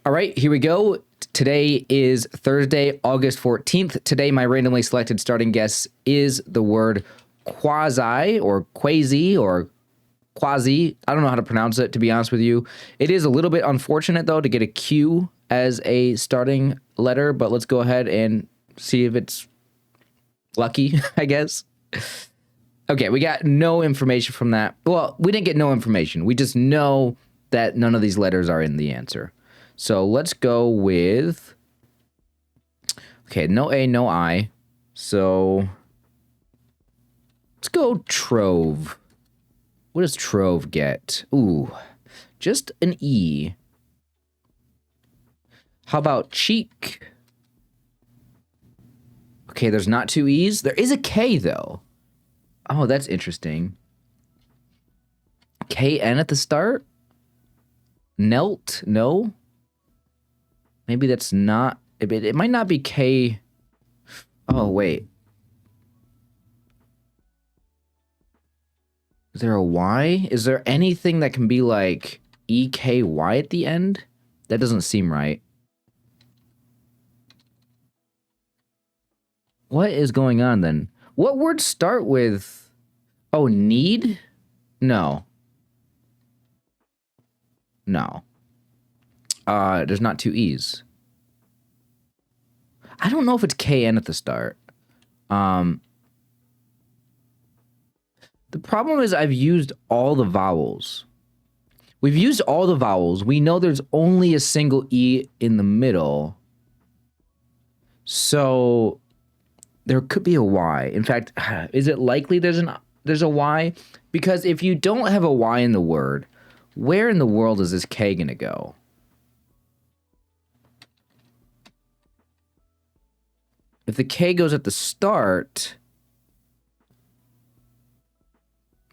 All right, here we go. Today is Thursday, August 14th. Today, my randomly selected starting guess is the word quasi or quasi or quasi. I don't know how to pronounce it, to be honest with you. It is a little bit unfortunate, though, to get a Q as a starting letter, but let's go ahead and see if it's lucky, I guess. Okay, we got no information from that. Well, we didn't get no information. We just know that none of these letters are in the answer. So let's go with, okay, no A, no I. So let's go trove. What does trove get? Ooh, just an E. How about cheek? Okay, there's not two E's. There is a K, though. Oh, that's interesting. KN at the start? Knelt? No? Maybe that's not... It might not be K... Oh, wait. Is there a Y? Is there anything that can be like EKY at the end? That doesn't seem right. What is going on then? What words start with... Oh, need? No. No. There's not two E's. I don't know if it's KN at the start. The problem is I've used all the vowels. We've used all the vowels. We know there's only a single E in the middle. So there could be a Y. In fact, is it likely there's a Y? Because if you don't have a Y in the word, where in the world is this K gonna go? If the K goes at the start,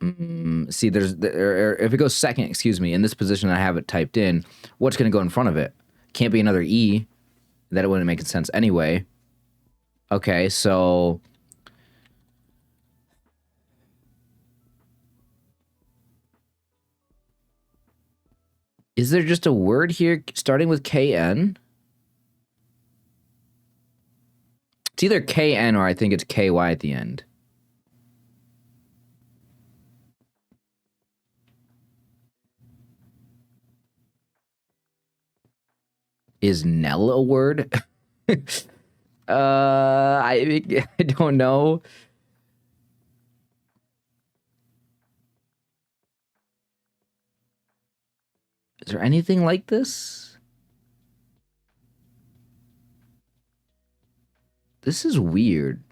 see, if it goes second, excuse me, in this position I have it typed in, what's gonna go in front of it? Can't be another E. That wouldn't make sense anyway. Okay, so is there just a word here starting with KN? It's either KN or I think it's KY at the end. Is Nell a word? I don't know. Is there anything like this? This is weird.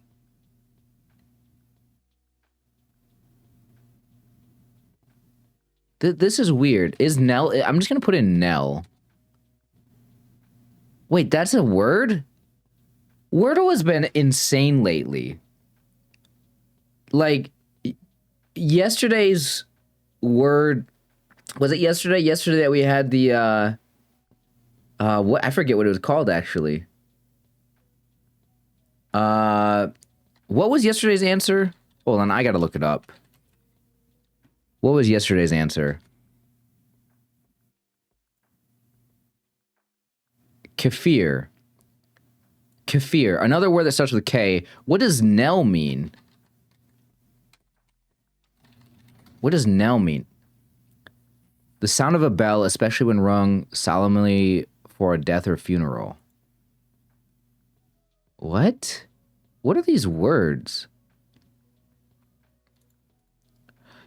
This is weird. Is Nell... I'm just gonna put in Nell. Wait, that's a word? Wordle has been insane lately. Like, yesterday's word... Was it yesterday? Yesterday that we had the, what? I forget what it was called, actually. What was yesterday's answer? Hold on, I gotta look it up. What was yesterday's answer? Kefir. Kefir. Another word that starts with K. What does Nell mean? What does Nell mean? The sound of a bell, especially when rung solemnly for a death or funeral. What? What are these words?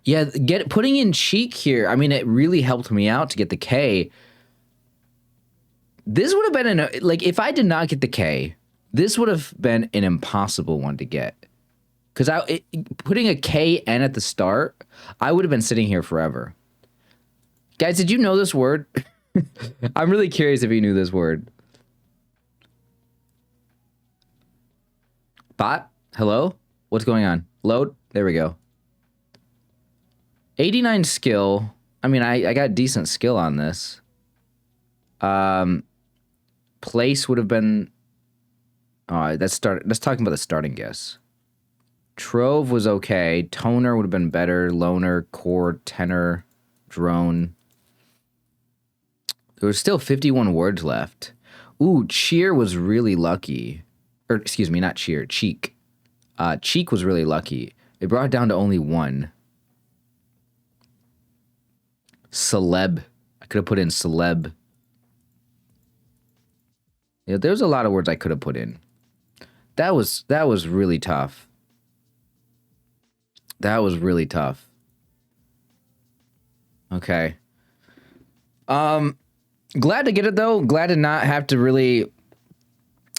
Yeah, putting in cheek here, I mean, it really helped me out to get the K. This would have been like, if I did not get the K, this would have been an impossible one to get. Because putting a KN at the start, I would have been sitting here forever. Guys, did you know this word? I'm really curious if you knew this word. Bot? Hello? What's going on? Load? There we go. 89 skill. I mean, I got decent skill on this. Place would have been... Let's talking about the starting guess. Trove was okay. Toner would have been better. Loner, chord, tenor, drone. There was still 51 words left. Ooh, cheer was really lucky. Or, excuse me, not cheer, cheek. Cheek was really lucky. It brought it down to only one. Celeb. I could have put in celeb. Yeah, there's a lot of words I could have put in. That was really tough. That was really tough. Okay. Glad to get it though. Glad to not have to really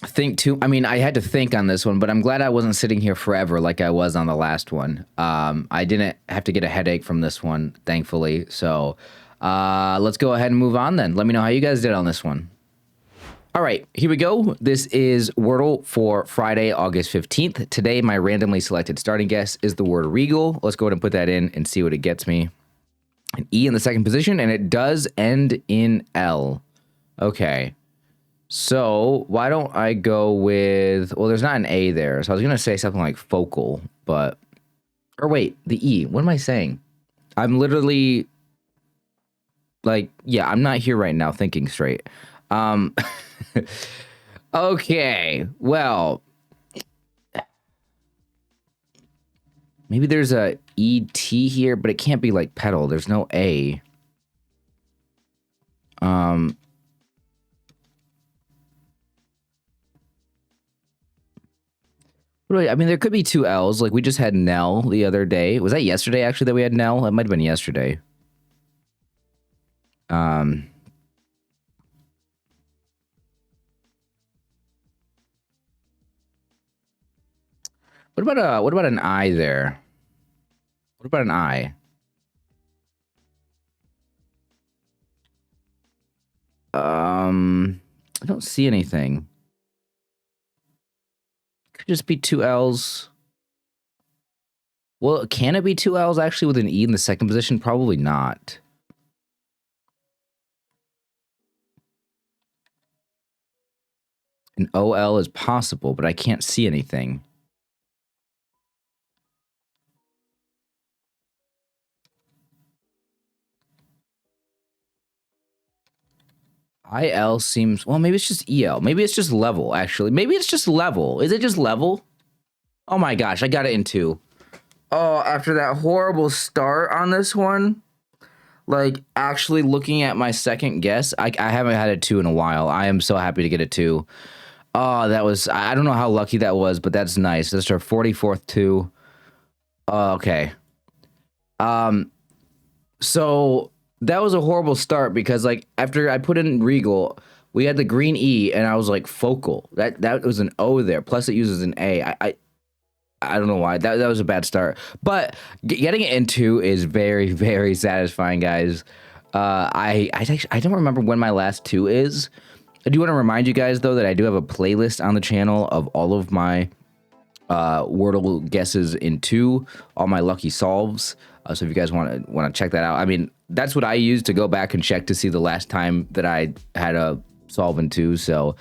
think too. I mean, I had to think on this one, but I'm glad I wasn't sitting here forever like I was on the last one. I didn't have to get a headache from this one, thankfully. So let's go ahead and move on then. Let me know how you guys did on this one. All right, here we go. This is Wordle for Friday, August 15th. Today, my randomly selected starting guess is the word regal. Let's go ahead and put that in and see what it gets me. An E in the second position, and it does end in L. Okay. So why don't I go with, well, there's not an A there. So I was going to say something like focal, but, or wait, the E. What am I saying? I'm literally like, yeah, I'm not here right now thinking straight. Okay, well, maybe there's a ET here, but it can't be like pedal. There's no A. I mean, there could be two L's. Like we just had Nell the other day. Was that yesterday actually that we had Nell? It might have been yesterday. What about an I there? What about an I? I don't see anything. Could just be two L's. Well, can it be two L's actually with an E in the second position? Probably not. An OL is possible, but I can't see anything. IL seems, well, maybe it's just EL. Maybe it's just level, actually. Maybe it's just level. Is it just level? Oh my gosh, I got it in two. Oh, after that horrible start on this one, like actually looking at my second guess, I haven't had a two in a while. I am so happy to get a two. Oh, that was, I don't know how lucky that was, but that's nice. That's our 44th two. Okay. So that was a horrible start because like after I put in regal, we had the green E and I was like focal. That was an O there. Plus it uses an A. I don't know why. That was a bad start. But getting it in two is very, very satisfying, guys. I don't remember when my last two is. I do want to remind you guys though that I do have a playlist on the channel of all of my Wordle guesses in two, all my lucky solves. So if you guys want to check that out, I mean, that's what I use to go back and check to see the last time that I had a solve in two. So,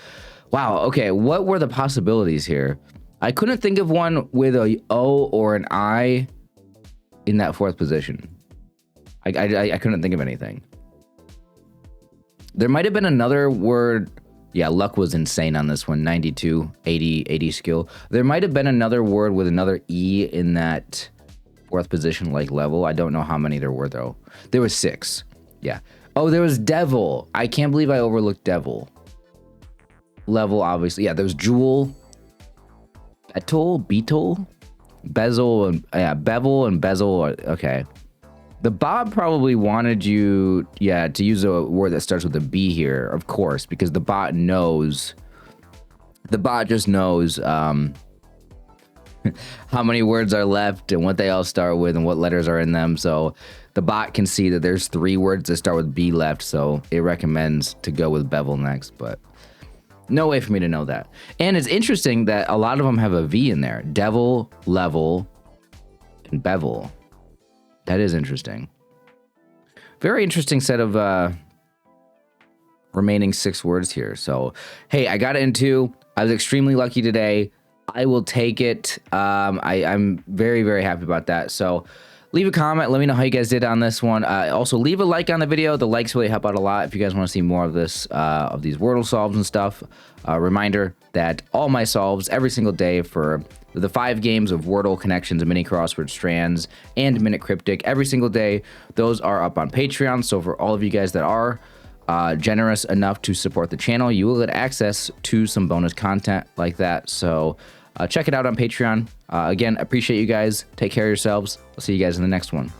wow. Okay, what were the possibilities here? I couldn't think of one with a O or an I in that fourth position. I couldn't think of anything. There might have been another word. Yeah, luck was insane on this one. 92, 80 skill. There might have been another word with another E in that fourth position, like level. I don't know how many there were, though. There was 6. Yeah. Oh, there was devil. I can't believe I overlooked devil. Level, obviously. Yeah, there was jewel. Beetle, bezel, and yeah, bevel and bezel. Okay. The bot probably wanted you, yeah, to use a word that starts with a B here, of course, because the bot knows. The bot just knows how many words are left and what they all start with and what letters are in them. So the bot can see that there's 3 words that start with B left, so it recommends to go with bevel next, but no way for me to know that. And it's interesting that a lot of them have a V in there. Devil, level, and bevel. That is interesting. Very interesting set of remaining 6 words here. So, hey, I got it in 2. I was extremely lucky today. I will take it. I'm very, very happy about that. So leave a comment. Let me know how you guys did on this one. Also, leave a like on the video. The likes really help out a lot if you guys want to see more of this, of these Wordle solves and stuff. Reminder that all my solves every single day for the 5 games of Wordle Connections and Mini Crossword Strands and Minute Cryptic every single day, those are up on Patreon. So for all of you guys that are generous enough to support the channel, you will get access to some bonus content like that. So check it out on Patreon. Again, appreciate you guys. Take care of yourselves. I'll see you guys in the next one.